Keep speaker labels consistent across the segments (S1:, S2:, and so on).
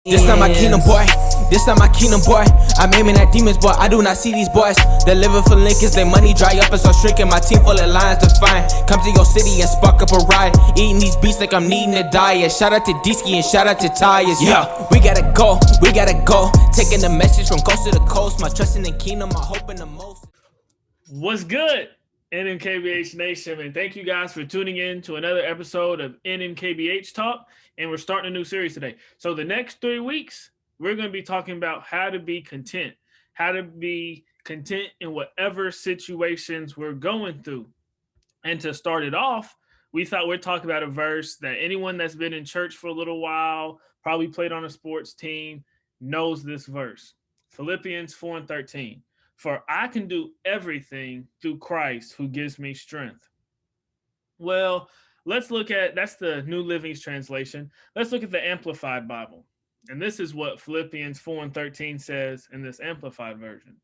S1: This not my kingdom, boy. This not my kingdom, boy. I'm aiming at demons, boy. I do not see these boys. They're living for Lincolns, they money dry up and start shrinking. My team full of lions to find. Come to your city and spark up a riot. Eating these beats like I'm needing a diet. Shout out to D-Ski and shout out to Tyus. Yeah, we gotta go, we gotta go. Taking the message from coast to the coast. My trust in the kingdom, my hope in the most.
S2: What's good, NMKBH Nation? And thank you guys for tuning in to another episode of NMKBH Talk. And we're starting a new series today. So the next 3 weeks, we're going to be talking about how to be content in whatever situations we're going through. And to start it off, we thought we'd talk about a verse that anyone that's been in church for a little while, probably played on a sports team, knows this verse. Philippians 4:13. For I can do everything through Christ who gives me strength. Well, let's look at, that's the New Living Translation. Let's look at the Amplified Bible. And this is what Philippians 4:13 says in this Amplified version.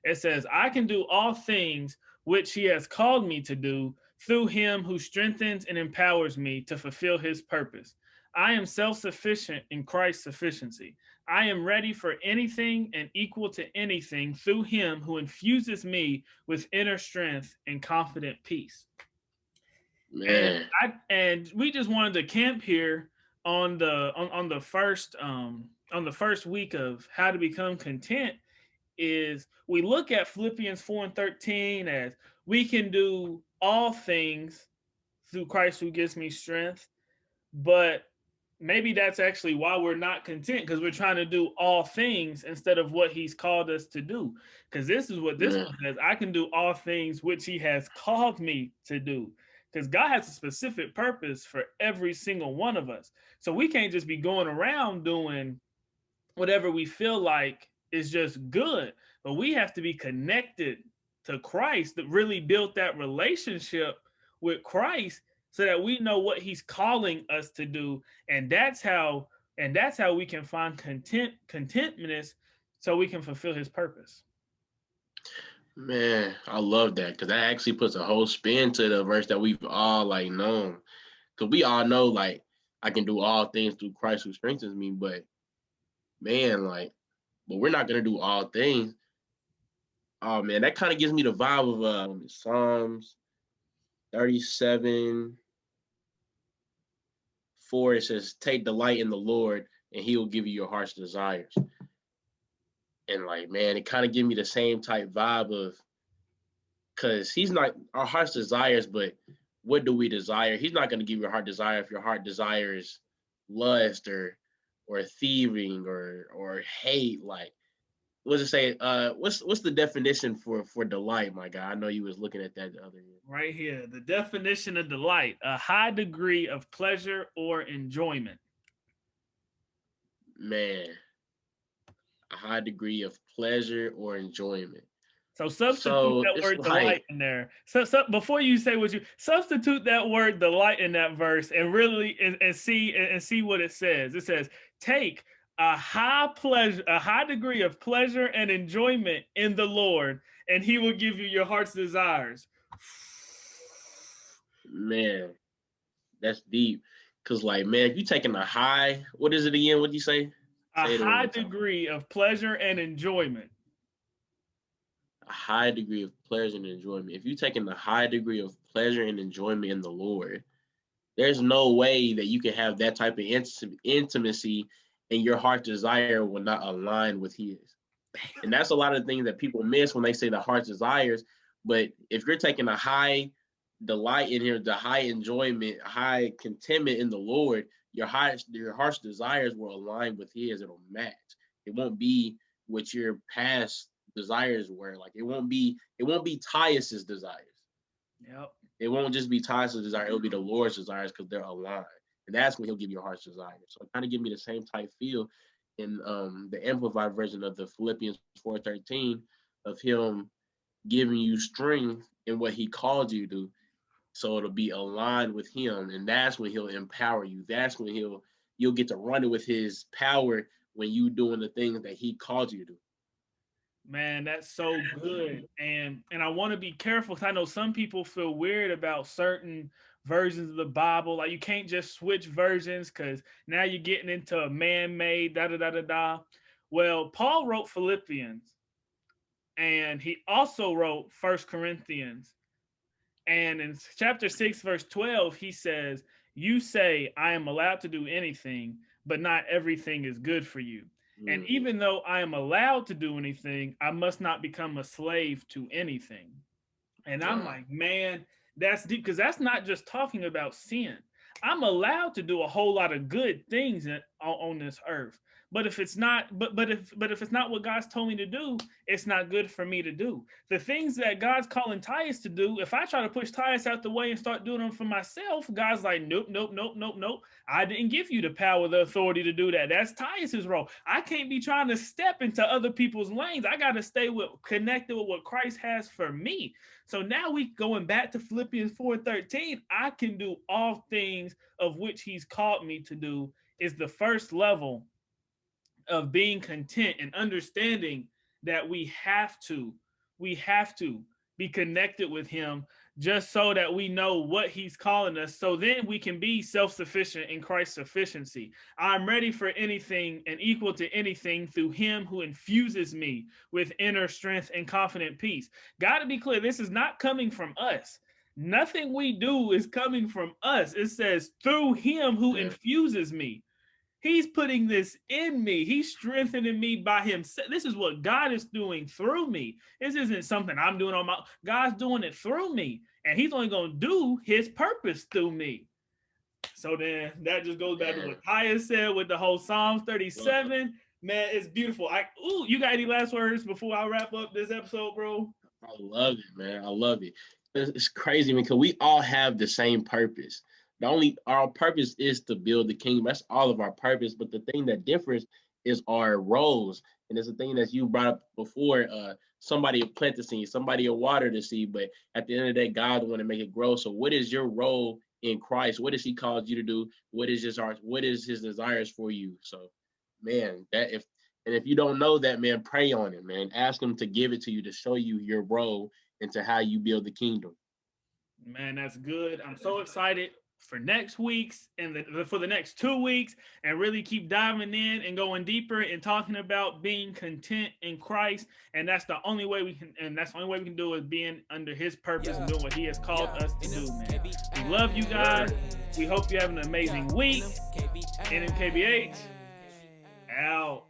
S2: It says, I can do all things which he has called me to do through him who strengthens and empowers me to fulfill his purpose. I am self-sufficient in Christ's sufficiency. I am ready for anything and equal to anything through him who infuses me with inner strength and confident peace.
S3: Man.
S2: And we just wanted to camp here on the first week of how to become content. Is we look at Philippians 4:13 as we can do all things through Christ who gives me strength, but maybe that's actually why we're not content, because we're trying to do all things instead of what he's called us to do. Because this is what this one says: I can do all things which he has called me to do. Because God has a specific purpose for every single one of us. So we can't just be going around doing whatever we feel like is just good. But we have to be connected to Christ, that really built that relationship with Christ so that we know what he's calling us to do. And that's how we can find contentness so we can fulfill his purpose.
S3: Man, I love that, because that actually puts a whole spin to the verse that we've all known. Because we all know I can do all things through Christ who strengthens me, but man, but we're not gonna do all things. Oh man, that kind of gives me the vibe of Psalms 37:4. It says, "Take delight in the Lord, and He will give you your heart's desires." And man, it kind of gives me the same type vibe of, because he's not our heart's desires, but what do we desire? He's not going to give you a heart desire if your heart desires lust or thieving or hate. What's it say? What's the definition for delight, my guy? I know you was looking at that the other day.
S2: Right here, the definition of delight: a high degree of pleasure or enjoyment.
S3: Man. A high degree of pleasure or enjoyment.
S2: So substitute that word delight in there. So before you say what you substitute that word delight in that verse and really and see what it says. It says, take a high degree of pleasure and enjoyment in the Lord, and he will give you your heart's desires.
S3: Man, that's deep. Because man, if you're taking a high, what is it again? What do you say?
S2: A high degree of pleasure and enjoyment.
S3: A high degree of pleasure and enjoyment. If you're taking a high degree of pleasure and enjoyment in the Lord, there's no way that you can have that type of intimacy and your heart's desire will not align with his. And that's a lot of things that people miss when they say the heart's desires. But if you're taking a high delight in here, the high enjoyment, high contentment in the Lord, your heart's desires will align with his. It'll match. It won't be what your past desires were. It won't be Tyus's desires.
S2: Yep.
S3: It won't just be Tyus's desire. It'll be the Lord's desires, because they're aligned. And that's when he'll give your heart's desire. So it kind of give me the same type feel in the amplified version of the Philippians 4:13 of him giving you strength in what he called you to. So it'll be aligned with him, and that's when he'll empower you. That's when you'll get to run it with his power when you doing the things that he called you to.
S2: Man, that's so good. And I want to be careful, because I know some people feel weird about certain versions of the Bible. Like, you can't just switch versions because now you're getting into a man-made da-da-da-da-da. Well, Paul wrote Philippians, and he also wrote 1 Corinthians. And in chapter 6, verse 12, he says, you say, I am allowed to do anything, but not everything is good for you. And even though I am allowed to do anything, I must not become a slave to anything. And I'm like, man, that's deep, because that's not just talking about sin. I'm allowed to do a whole lot of good things on this earth. But if it's not, but if it's not what God's told me to do, it's not good for me to do. The things that God's calling Titus to do, if I try to push Titus out the way and start doing them for myself, God's like, nope. I didn't give you the power, the authority to do that. That's Titus's role. I can't be trying to step into other people's lanes. I got to stay connected with what Christ has for me. So now we going back to Philippians 4:13. I can do all things of which he's called me to do is the first level of being content and understanding that we have to be connected with him just so that we know what he's calling us. So then we can be self-sufficient in Christ's sufficiency. I'm ready for anything and equal to anything through him who infuses me with inner strength and confident peace. Got to be clear. This is not coming from us. Nothing we do is coming from us. It says through him who infuses me. He's putting this in me. He's strengthening me by himself. This is what God is doing through me. This isn't something I'm doing on my own. God's doing it through me. And he's only going to do his purpose through me. So then that just goes back to what Kaya said with the whole Psalms 37. Man, it's beautiful. You got any last words before I wrap up this episode, bro?
S3: I love it, man. I love it. It's crazy, man, because we all have the same purpose. Our purpose is to build the kingdom. That's all of our purpose. But the thing that differs is our roles. And it's the thing that you brought up before. Somebody will plant the seed, somebody will water the seed. But at the end of the day, God will want to make it grow. So what is your role in Christ? What has he called you to do? What is his desires for you? So, man, if you don't know that, man, pray on it, man. Ask him to give it to you, to show you your role into how you build the kingdom.
S2: Man, that's good. I'm so excited for next week's and for the next 2 weeks, and really keep diving in and going deeper and talking about being content in Christ. And that's the only way we can do is being under his purpose and doing what he has called us to do, man. We love you guys. We hope you have an amazing week. NMKBH out.